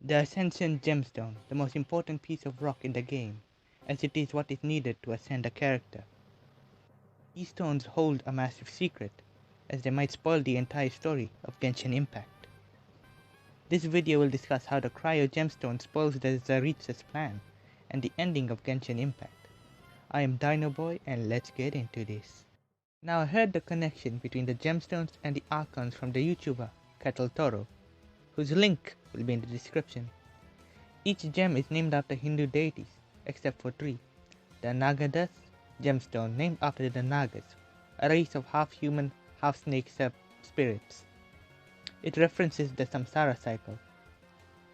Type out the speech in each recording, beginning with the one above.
The Ascension Gemstone, the most important piece of rock in the game, as it is what is needed to ascend a character. These stones hold a massive secret, as they might spoil the entire story of Genshin Impact. This video will discuss how the Cryo Gemstone spoils the Tsaritsa's plan, and the ending of Genshin Impact. I am Dinoboy, and let's get into this. Now I heard the connection between the gemstones and the Archons from the YouTuber Kettle Toro, whose link will be in the description. Each gem is named after Hindu deities, except for 3. The Nagadas gemstone, named after the Nagas, a race of half-human, half-snake spirits. It references the Samsara cycle.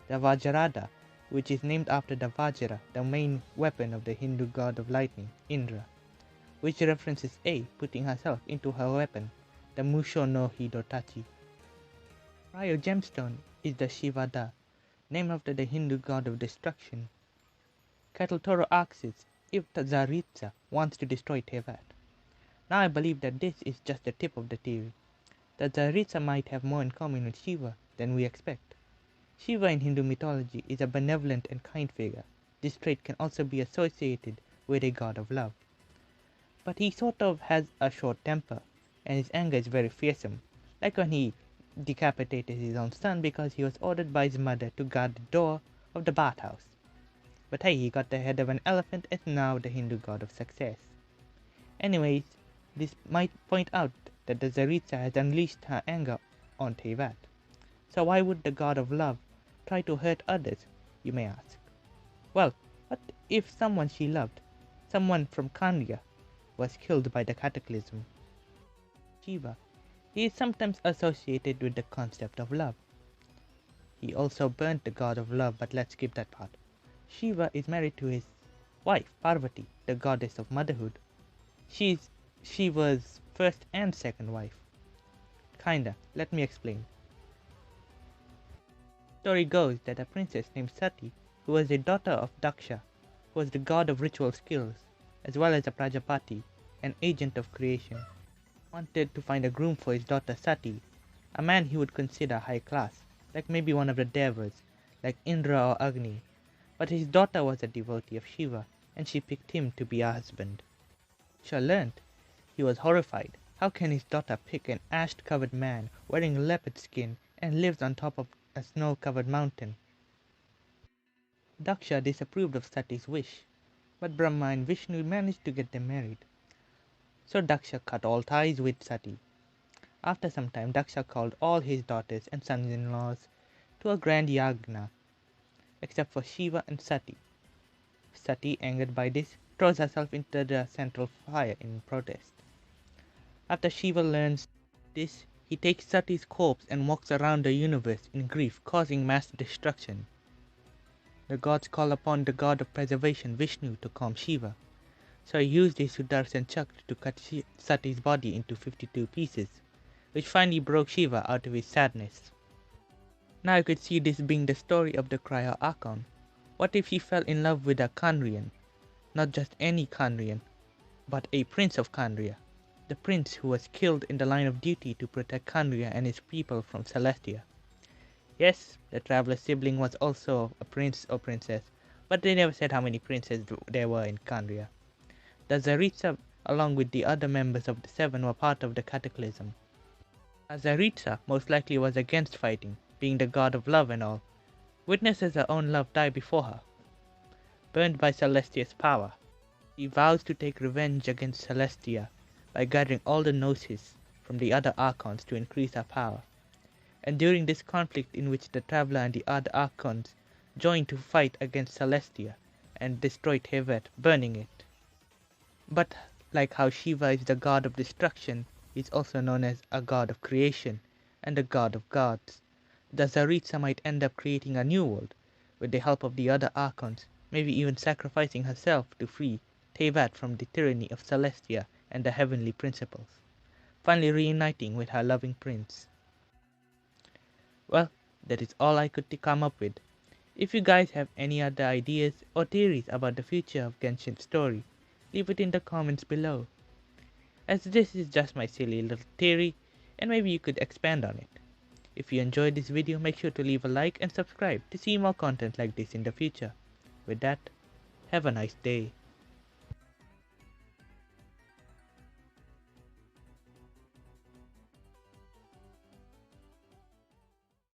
The Vajrada, which is named after the Vajra, the main weapon of the Hindu god of lightning, Indra, which references A putting herself into her weapon, the Musho no Hidotachi. Cryo gemstone is the Shivada, named after the Hindu god of destruction. Kettle Toro asks if Tsaritsa wants to destroy Tevat. Now I believe that this is just the tip of the theory. That Tsaritsa might have more in common with Shiva than we expect. Shiva in Hindu mythology is a benevolent and kind figure. This trait can also be associated with a god of love. But he sort of has a short temper, and his anger is very fearsome, like when he decapitated his own son because he was ordered by his mother to guard the door of the bathhouse. But hey, he got the head of an elephant and now the Hindu god of success. Anyways, this might point out that the Tsaritsa has unleashed her anger on Tevat. So why would the god of love try to hurt others, you may ask? Well, what if someone she loved, someone from Kandya, was killed by the cataclysm? Shiva. He is sometimes associated with the concept of love. He also burnt the god of love, but let's skip that part. Shiva is married to his wife, Parvati, the goddess of motherhood. She's Shiva's first and second wife. Kinda, let me explain. Story goes that a princess named Sati, who was the daughter of Daksha, who was the god of ritual skills, as well as a Prajapati, an agent of creation, wanted to find a groom for his daughter Sati, a man he would consider high class, like maybe one of the devas, like Indra or Agni. But his daughter was a devotee of Shiva, and she picked him to be her husband. Daksha learned. He was horrified. How can his daughter pick an ash-covered man wearing leopard skin and lives on top of a snow-covered mountain? Daksha disapproved of Sati's wish, but Brahma and Vishnu managed to get them married. So Daksha cut all ties with Sati. After some time, Daksha called all his daughters and sons-in-laws to a grand yagna, except for Shiva and Sati. Sati, angered by this, throws herself into the central fire in protest. After Shiva learns this, he takes Sati's corpse and walks around the universe in grief, causing mass destruction. The gods call upon the god of preservation, Vishnu, to calm Shiva. So he used his Sudarshan Chakra to cut Sati's body into 52 pieces, which finally broke Shiva out of his sadness. Now you could see this being the story of the Cryo Archon. What if he fell in love with a Kandrian? Not just any Kandrian, but a prince of Kandria, the prince who was killed in the line of duty to protect Kandria and his people from Celestia. Yes, the traveler's sibling was also a prince or princess, but they never said how many princes there were in Kandria. The Tsaritsa, along with the other members of the Seven, were part of the cataclysm. Tsaritsa most likely was against fighting, being the god of love and all. Witnesses her own love die before her. Burned by Celestia's power, she vows to take revenge against Celestia by gathering all the Gnosis from the other Archons to increase her power. And during this conflict in which the Traveler and the other Archons joined to fight against Celestia and destroy Tevat, burning it. But like how Shiva is the god of destruction, he is also known as a god of creation and a god of gods. The Tsaritsa might end up creating a new world, with the help of the other Archons, maybe even sacrificing herself to free Tevat from the tyranny of Celestia and the heavenly principles, finally reuniting with her loving prince. Well, that is all I could come up with. If you guys have any other ideas or theories about the future of Genshin's story, leave it in the comments below, as this is just my silly little theory and maybe you could expand on it. If you enjoyed this video, make sure to leave a like and subscribe to see more content like this in the future. With that, have a nice day.